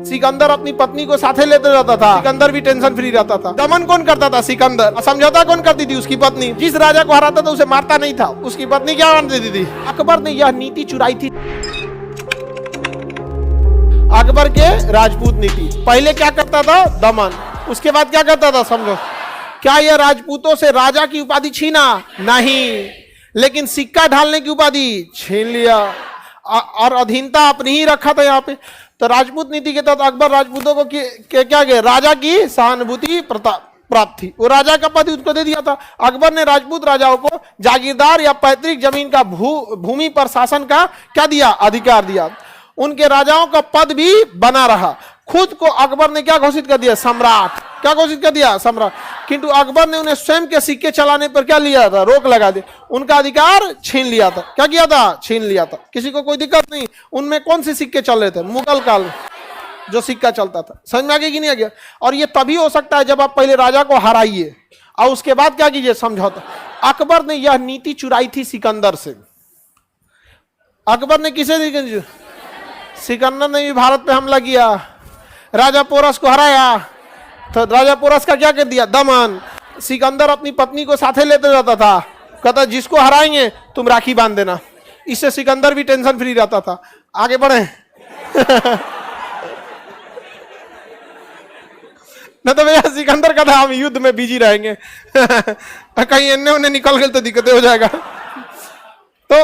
सिकंदर अपनी पत्नी को साथे लेते रहता था। सिकंदर भी टेंशन फ्री रहता था। दमन कौन करता था? सिकंदर। समझौता कौन करती थी? उसकी पत्नी। जिस राजा को हराता था उसे मारता नहीं था, उसकी पत्नी क्या मान देती थी? अकबर ने यह नीति चुराई थी, अकबर के राजपूत नीति। पहले क्या करता था? दमन। उसके बाद क्या करता था? समझो। क्या यह राजपूतों से राजा की उपाधि छीना? नहीं, लेकिन सिक्का ढालने की उपाधि छीन लिया और अधीनता अपनी ही रखा था यहाँ पे। तो राजपूत नीति के तहत अकबर राजपूतों को क्या गए? राजा की सहानुभूति प्राप्त थी। वो राजा का पद उसको दे दिया था। अकबर ने राजपूत राजाओं को जागीरदार या पैतृक जमीन का भूमि पर शासन का क्या दिया? अधिकार दिया। उनके राजाओं का पद भी बना रहा। खुद को अकबर ने क्या घोषित कर दिया? सम्राट। क्या घोषित कर दिया? सम्राट। किंतु अकबर ने उन्हें स्वयं के सिक्के चलाने पर क्या लिया था? रोक लगा दी। उनका अधिकार छीन लिया था। क्या किया था? छीन लिया था। किसी को कोई दिक्कत नहीं। उनमें कौन से सिक्के चल रहे थे? मुगल काल में जो सिक्का चलता था। समझ में आ गया कि नहीं आ गया? और ये तभी हो सकता है जब आप पहले राजा को हराइए और उसके बाद क्या कीजिए? समझौता। अकबर ने यह नीति चुराई थी सिकंदर से। अकबर ने किसे दी? सिकंदर ने भी भारत पे हमला किया, राजा पोरस को हराया, तो राजा पोरस का क्या कर दिया? दमन। सिकंदर अपनी पत्नी को साथे लेते रहता था, कहता जिसको हराएंगे तुम राखी बांध देना। इससे सिकंदर भी टेंशन फ्री रहता था। आगे बढ़े न तो भैया सिकंदर का था हम युद्ध में बिजी रहेंगे कहीं इन्ने उन्हें निकल गए तो दिक्कतें हो जाएगा। तो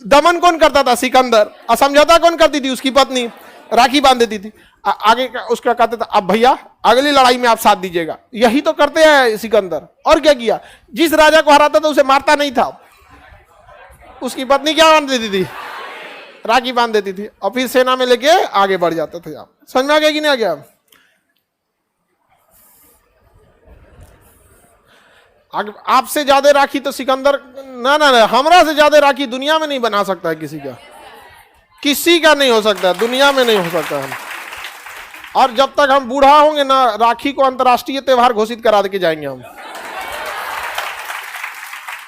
दमन कौन करता था? सिकंदर। और समझौता कौन करती थी? उसकी पत्नी। राखी बांध देती थी। आगे उसका कहते था अब भैया अगली लड़ाई में आप साथ दीजिएगा। यही तो करते हैं सिकंदर। और क्या किया? जिस राजा को हराता था उसे मारता नहीं था, उसकी पत्नी क्या बांध देती थी? राखी बांध देती थी और फिर सेना में लेके आगे बढ़ जाते थे। आप समझ में आ गया कि नहीं आ गया? आपसे ज्यादा राखी तो सिकंदर ना ना हमरा से ज्यादा राखी दुनिया में नहीं बना सकता है किसी का। किसी का नहीं हो सकता, दुनिया में नहीं हो सकता है। और जब तक हम बूढ़ा होंगे ना, राखी को अंतर्राष्ट्रीय त्योहार घोषित करा के जाएंगे हम।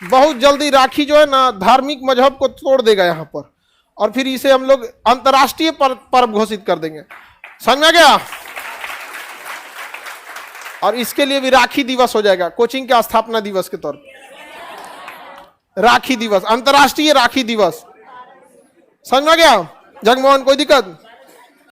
बहुत जल्दी राखी जो है ना धार्मिक मजहब को तोड़ देगा यहाँ पर, और फिर इसे हम लोग अंतर्राष्ट्रीय पर्व घोषित कर देंगे। समझ में गया? और इसके लिए भी राखी दिवस हो जाएगा, कोचिंग के स्थापना दिवस के तौर पर राखी दिवस, अंतर्राष्ट्रीय राखी दिवस। समझ में गया? जगमोहन, कोई दिक्कत?